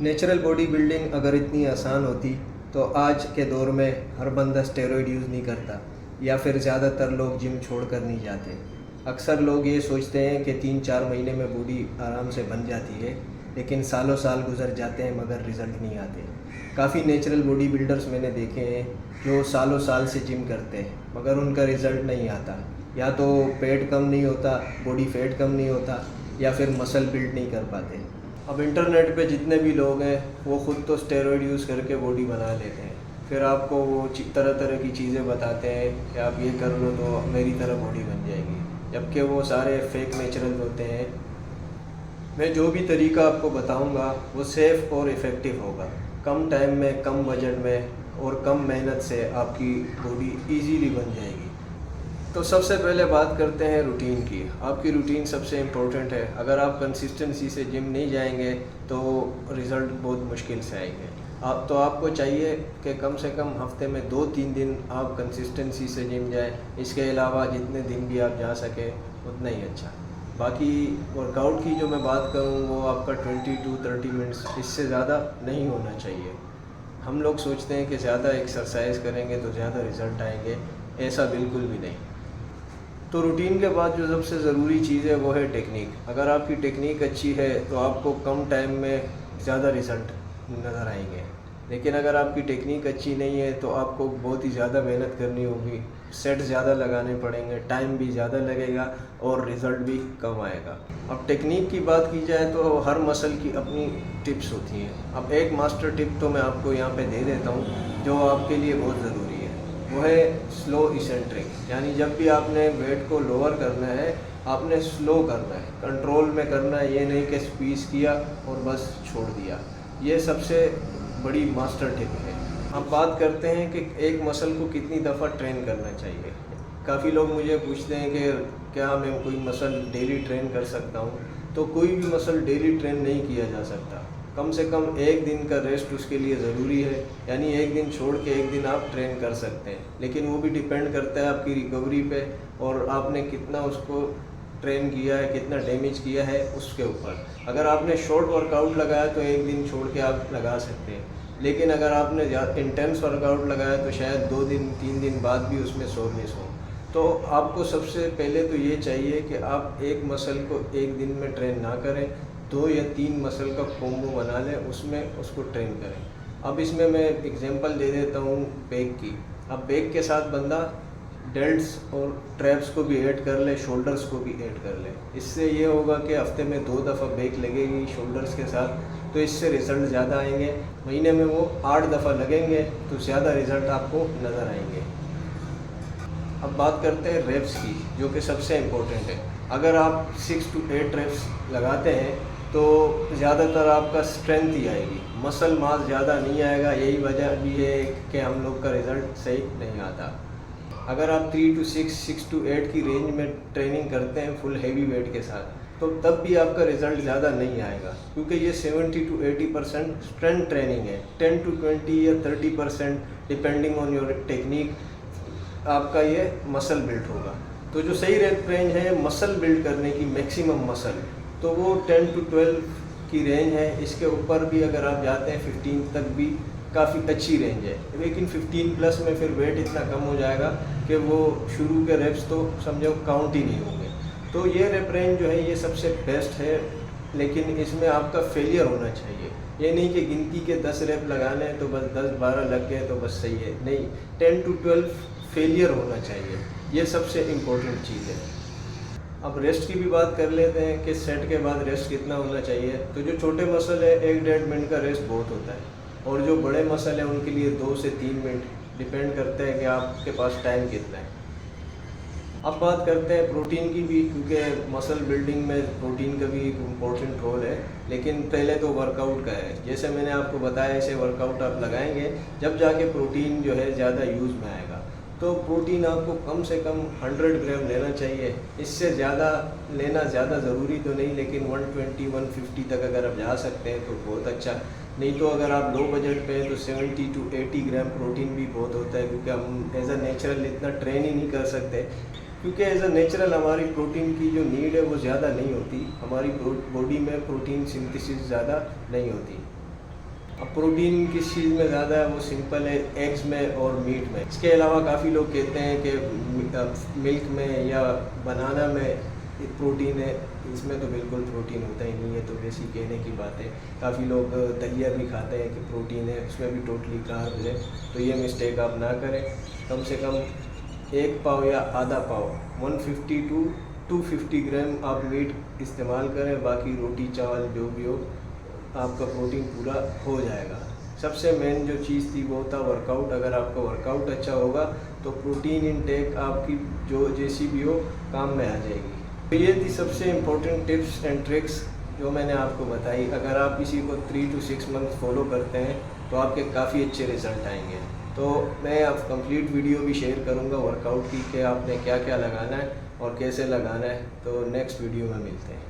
Natural body building अगर इतनी आसान होती तो आज के दौर में हर बंदा स्टेरॉयड यूज़ नहीं करता या फिर ज़्यादातर लोग जिम छोड़कर नहीं जाते। अक्सर लोग ये सोचते हैं कि 3-4 महीने में बॉडी आराम से बन जाती है, लेकिन सालों साल गुजर जाते हैं मगर रिज़ल्ट नहीं आते। काफ़ी नेचुरल बॉडी बिल्डर्स मैंने देखे हैं जो सालों साल से जिम करते हैं मगर उनका रिज़ल्ट नहीं आता। या तो पेट कम नहीं होता, बॉडी फैट कम नहीं होता, या फिर मसल बिल्ड नहीं कर पाते। अब इंटरनेट पे जितने भी लोग हैं वो ख़ुद तो स्टेरॉयड यूज़ करके बॉडी बना लेते हैं, फिर आपको वो तरह तरह की चीज़ें बताते हैं कि आप ये कर लो तो मेरी तरह बॉडी बन जाएगी, जबकि वो सारे फेक नेचुरल होते हैं। मैं जो भी तरीका आपको बताऊंगा वो सेफ़ और इफ़ेक्टिव होगा, कम टाइम में, कम बजट में और कम मेहनत से आपकी बॉडी ईजीली बन जाएगी। तो सबसे पहले बात करते हैं रूटीन की। आपकी रूटीन सबसे इम्पोर्टेंट है। अगर आप कंसिस्टेंसी से जिम नहीं जाएंगे तो रिज़ल्ट बहुत मुश्किल से आएंगे। आपको चाहिए कि कम से कम हफ्ते में 2-3 दिन आप कंसिस्टेंसी से जिम जाएं। इसके अलावा जितने दिन भी आप जा सके उतना ही अच्छा। बाकी वर्कआउट की जो मैं बात करूँ वो आपका 20 to 30 मिनट्स, इससे ज़्यादा नहीं होना चाहिए। हम लोग सोचते हैं कि ज़्यादा एक्सरसाइज करेंगे तो ज़्यादा रिज़ल्ट आएंगे, ऐसा बिल्कुल भी नहीं। तो रूटीन के बाद जो सबसे ज़रूरी चीज़ है वो है टेक्निक। अगर आपकी टेक्निक अच्छी है तो आपको कम टाइम में ज़्यादा रिज़ल्ट नज़र आएंगे, लेकिन अगर आपकी टेक्निक अच्छी नहीं है तो आपको बहुत ही ज़्यादा मेहनत करनी होगी, सेट ज़्यादा लगाने पड़ेंगे, टाइम भी ज़्यादा लगेगा और रिज़ल्ट भी कम आएगा। अब टेक्निक की बात की जाए तो हर मसल की अपनी टिप्स होती हैं। अब एक मास्टर टिप तो मैं आपको यहाँ पे दे देता हूँ जो आपके लिए बहुत ज़रूरी है, वो है स्लो इसेंट्रिक। यानी जब भी आपने वेट को लोअर करना है आपने स्लो करना है, कंट्रोल में करना है, ये नहीं कि स्क्वीज़ किया और बस छोड़ दिया। ये सबसे बड़ी मास्टर टिप है। अब बात करते हैं कि एक मसल को कितनी दफ़ा ट्रेन करना चाहिए। काफ़ी लोग मुझे पूछते हैं कि क्या मैं कोई मसल डेली ट्रेन कर सकता हूँ। तो कोई भी मसल डेली ट्रेन नहीं किया जा सकता। कम से कम एक दिन का रेस्ट उसके लिए ज़रूरी है। यानी एक दिन छोड़ के एक दिन आप ट्रेन कर सकते हैं, लेकिन वो भी डिपेंड करता है आपकी रिकवरी पे और आपने कितना उसको ट्रेन किया है, कितना डैमेज किया है उसके ऊपर। अगर आपने शॉर्ट वर्कआउट लगाया तो एक दिन छोड़ के आप लगा सकते हैं, लेकिन अगर आपने इंटेंस वर्कआउट लगाया तो शायद 2 दिन 3 दिन बाद भी उसमें सोरनेस हो। तो आपको सबसे पहले तो ये चाहिए कि आप एक मसल को एक दिन में ट्रेन ना करें, 2 या 3 मसल का कॉम्बो बना लें, उसमें उसको ट्रेन करें। अब इसमें मैं एग्जांपल दे देता हूँ बैक की। अब बैक के साथ बंदा डेल्ट्स और ट्रैप्स को भी ऐड कर ले, शोल्डर्स को भी ऐड कर ले। इससे ये होगा कि हफ्ते में 2 दफ़ा बैक लगेगी शोल्डर्स के साथ, तो इससे रिज़ल्ट ज़्यादा आएंगे। महीने में वो 8 दफ़ा लगेंगे तो ज़्यादा रिज़ल्ट आपको नज़र आएंगे। अब बात करते हैं रेप्स की, जो कि सबसे इम्पोर्टेंट है। अगर आप 6 to 8 रेप्स लगाते हैं तो ज़्यादातर आपका स्ट्रेंथ ही आएगी, मसल मास ज़्यादा नहीं आएगा। यही वजह भी है कि हम लोग का रिज़ल्ट सही नहीं आता। अगर आप 3 to 6 to 8 की रेंज में ट्रेनिंग करते हैं फुल हैवी वेट के साथ, तो तब भी आपका रिज़ल्ट ज़्यादा नहीं आएगा, क्योंकि ये 70 to 80% स्ट्रेंथ ट्रेनिंग है। 10 to 20 या 30% डिपेंडिंग ऑन योर टेक्निक आपका ये मसल बिल्ड होगा। तो जो सही रेंज है मसल बिल्ड करने की, मैक्सिमम मसल, तो वो 10 to 12 की रेंज है। इसके ऊपर भी अगर आप जाते हैं 15 तक भी काफ़ी अच्छी रेंज है, लेकिन 15 प्लस में फिर वेट इतना कम हो जाएगा कि वो शुरू के रेप्स तो समझो काउंट ही नहीं होंगे। तो ये रेप रेंज जो है ये सबसे बेस्ट है, लेकिन इसमें आपका फेलियर होना चाहिए। ये नहीं कि गिनती के 10 रेप लगाने हैं तो बस 10-12 लग गए तो बस सही है, नहीं, 10 to 12 फेलियर होना चाहिए। ये सबसे इम्पोर्टेंट चीज़ है। अब रेस्ट की भी बात कर लेते हैं कि सेट के बाद रेस्ट कितना होना चाहिए। तो जो छोटे मसल है 1-1.5 मिनट का रेस्ट बहुत होता है, और जो बड़े मसल हैं उनके लिए 2 से 3 मिनट डिपेंड करते हैं कि आपके पास टाइम कितना है। अब बात करते हैं प्रोटीन की भी, क्योंकि मसल बिल्डिंग में प्रोटीन का भी एक इम्पोर्टेंट रोल है। लेकिन पहले तो वर्कआउट का है। जैसे मैंने आपको बताया, ऐसे वर्कआउट आप लगाएंगे जब जाके प्रोटीन जो है ज़्यादा यूज़ में आएगा। तो प्रोटीन आपको कम से कम 100 ग्राम लेना चाहिए। इससे ज़्यादा लेना ज़्यादा ज़रूरी तो नहीं, लेकिन 120-150 तक अगर आप जा सकते हैं तो बहुत अच्छा। नहीं तो अगर आप लो बजट पे हैं तो 70 to 80 ग्राम प्रोटीन भी बहुत होता है, क्योंकि हम एज अ नेचुरल इतना ट्रेन ही नहीं कर सकते। क्योंकि एज अ नेचुरल हमारी प्रोटीन की जो नीड है वो ज़्यादा नहीं होती, हमारी बॉडी में प्रोटीन सिंथेसिस ज़्यादा नहीं होती। अब प्रोटीन किस चीज़ में ज़्यादा है, वो सिंपल है, एग्स में और मीट में। इसके अलावा काफ़ी लोग कहते हैं कि मिल्क में या बनाना में प्रोटीन है, इसमें तो बिल्कुल प्रोटीन होता ही नहीं है, तो वैसी कहने की बात है। काफ़ी लोग दलिया भी खाते हैं कि प्रोटीन है, उसमें भी टोटली कार्ब्स है, तो ये मिस्टेक आप ना करें। कम से कम 1 पाव या आधा पाव 150 टू 250 ग्राम आप मीट इस्तेमाल करें, बाकी रोटी चावल जो भी हो आपका प्रोटीन पूरा हो जाएगा। सबसे मेन जो चीज़ थी वो था वर्कआउट। अगर आपका वर्कआउट अच्छा होगा तो प्रोटीन इनटेक आपकी जो जैसी भी हो काम में आ जाएगी। तो ये थी सबसे इम्पोर्टेंट टिप्स एंड ट्रिक्स जो मैंने आपको बताई। अगर आप इसी को 3 to 6 मंथ फॉलो करते हैं तो आपके काफ़ी अच्छे रिजल्ट आएंगे। तो मैं अब कंप्लीट वीडियो भी शेयर करूँगा वर्कआउट की कि आपने क्या क्या लगाना है और कैसे लगाना है। तो नेक्स्ट वीडियो में मिलते हैं।